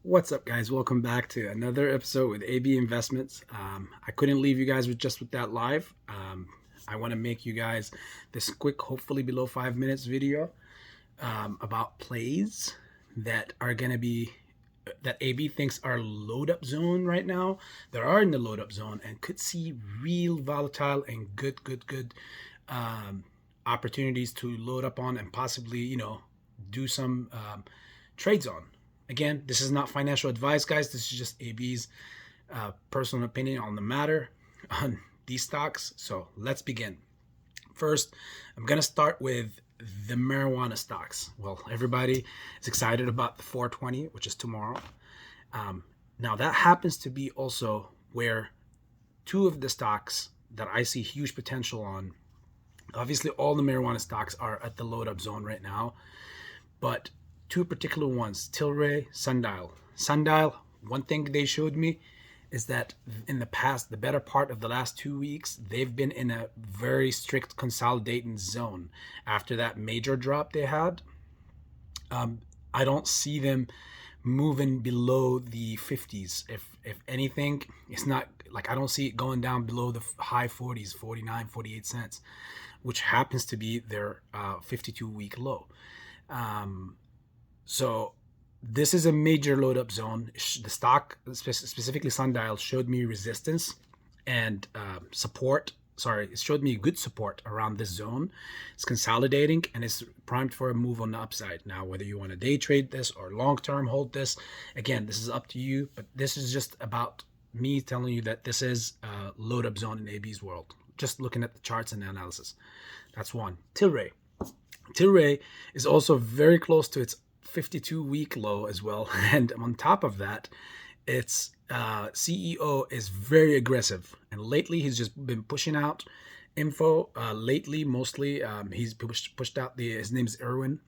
What's up, guys? Welcome back to another episode with AB Investments. I couldn't leave you guys with that live. I want to make you guys this quick, hopefully below 5 minutes video about plays that are going to be that AB thinks are load up zone right now. That are in the load up zone and could see real volatile and good opportunities to load up on and possibly do some trades on. Again, this is not financial advice, guys. This is just AB's personal opinion on the matter on these stocks. So let's begin. First, I'm going to start with the marijuana stocks. Well, everybody is excited about the 420, which is tomorrow. Now, that happens to be also where two of the stocks that I see huge potential on. Obviously, all the marijuana stocks are at the load up zone right now, but two particular ones, Tilray, Sundial. Sundial, one thing they showed me is that in the past, the better part of the last 2 weeks, they've been in a very strict consolidating zone. After that major drop they had, I don't see them moving below the 50s. If anything, it's not like I don't see it going down below the high 40s, 49, 48 cents, which happens to be their 52-week low. So this is a major load up zone. The stock, specifically Sundial, showed me resistance and support. Sorry, it showed me good support around this zone. It's consolidating and it's primed for a move on the upside. Now, whether you want to day trade this or long-term hold this, again, this is up to you. But this is just about me telling you that this is a load up zone in AB's world. Just looking at the charts and the analysis. That's one. Tilray. Tilray is also very close to its 52-week low as well, and on top of that, its CEO is very aggressive, and lately he's just been pushing out info. Lately, mostly he's pushed out his name is Irwin.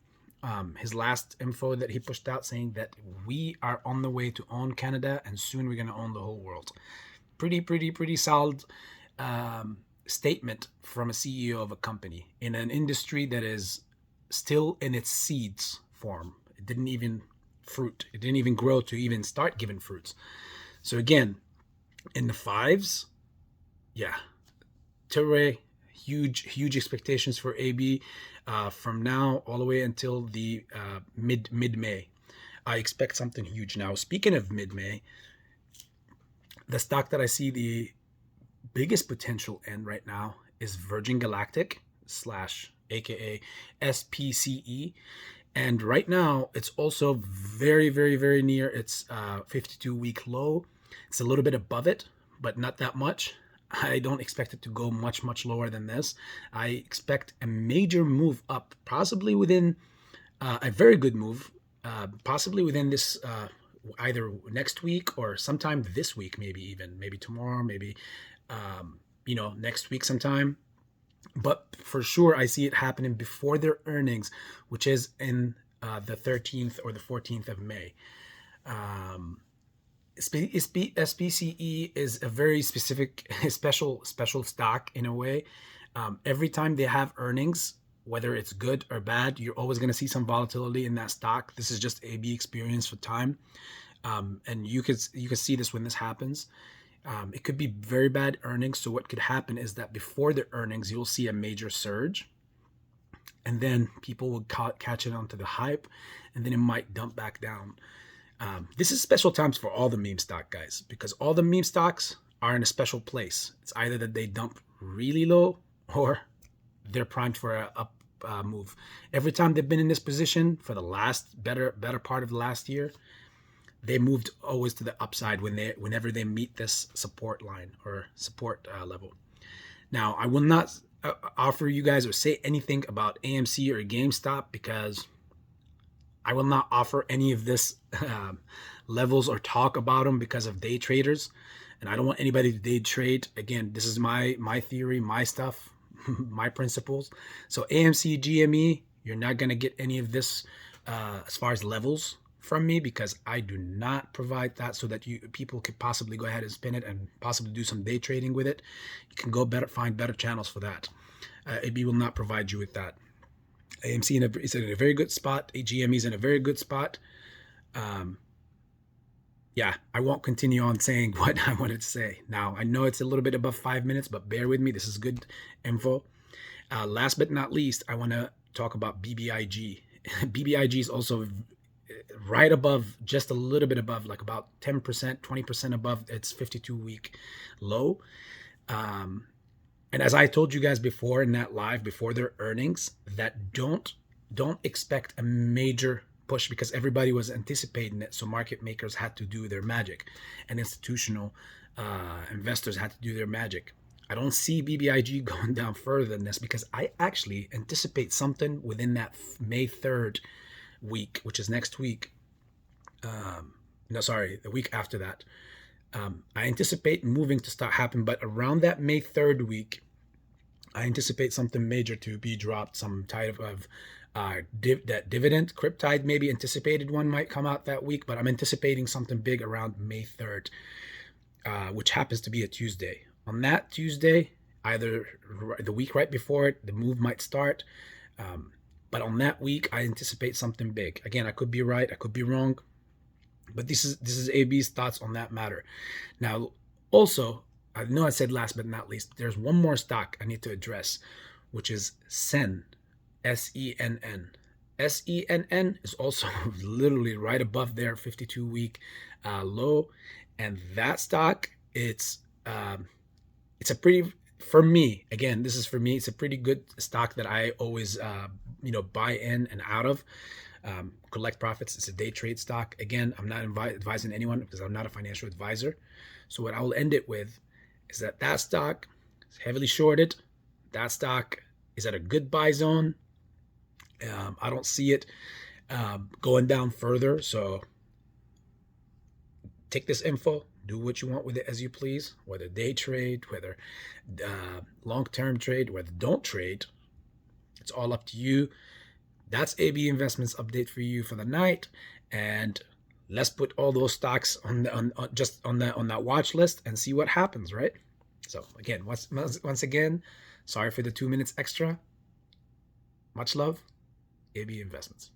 His last info that he pushed out saying that we are on the way to own Canada, and soon we're going to own the whole world. Pretty solid statement from a CEO of a company in an industry that is still in its seeds form. It didn't even fruit. It didn't even grow to even start giving fruits. So again, in the fives, yeah, Tilray, huge expectations for AB from now all the way until the mid-May. I expect something huge. Now, speaking of mid-May, the stock that I see the biggest potential in right now is Virgin Galactic / aka SPCE. And right now, it's also very near its 52-week low. It's a little bit above it, but not that much. I don't expect it to go much lower than this. I expect a major move up, possibly within a very good move, possibly within this either next week or sometime this week, maybe tomorrow, maybe next week sometime. But for sure, I see it happening before their earnings, which is in the 13th or the 14th of May. SPCE is a very specific, special stock in a way. Every time they have earnings, whether it's good or bad, you're always going to see some volatility in that stock. This is just AB experience for time, and you could see this when this happens. It could be very bad earnings. So what could happen is that before the earnings, you'll see a major surge, and then people will catch it onto the hype, and then it might dump back down. This is special times for all the meme stock guys, because all the meme stocks are in a special place. It's either that they dump really low or they're primed for a up move. Every time they've been in this position for the last better part of the last year, they moved always to the upside whenever they meet this support line or support level. Now, I will not offer you guys or say anything about AMC or GameStop because I will not offer any of this levels or talk about them because of day traders, and I don't want anybody to day trade. Again, this is my theory, my stuff, my principles. So AMC, GME, you're not going to get any of this as far as levels from me because I do not provide that so that people could possibly go ahead and spin it and possibly do some day trading with it. You can go find better channels for that. AB will not provide you with that. AMC is in a very good spot. GME is in a very good spot. yeah, I won't continue on saying what I wanted to say. Now, I know it's a little bit above 5 minutes, but bear with me. This is good info. Last but not least, I want to talk about BBIG. BBIG is also right above, just a little bit above, like about 10%, 20% above its 52-week low. And as I told you guys before in that live, before their earnings, that don't expect a major push because everybody was anticipating it. So market makers had to do their magic, and institutional investors had to do their magic. I don't see BBIG going down further than this because I actually anticipate something within that May 3rd week, which is next week. No, sorry, the week after that. I anticipate moving to start happening, but around that May 3rd week, I anticipate something major to be dropped, some type of that dividend. Cryptide, maybe anticipated one might come out that week, but I'm anticipating something big around May 3rd, which happens to be a Tuesday. On that Tuesday, either the week right before it, the move might start. But on that week, I anticipate something big. Again, I could be right, I could be wrong, but this is AB's thoughts on that matter. Now, also, I know I said last but not least, there's one more stock I need to address, which is SENN, SENN. SENN is also literally right above their 52-week low, and that stock, it's a pretty, for me, again, this is for me, it's a pretty good stock that I always buy in and out of. Collect profits. It's a day trade stock. Again, I'm not advising anyone because I'm not a financial advisor. So what I will end it with is that stock is heavily shorted. That stock is at a good buy zone. I don't see it going down further. So take this info, do what you want with it as you please, whether day trade, whether long-term trade, whether don't trade. It's all up to you. That's AB Investments update for you for the night, and let's put all those stocks on that watch list and see what happens, right? So again, once again, sorry for the 2 minutes extra. Much love, AB Investments.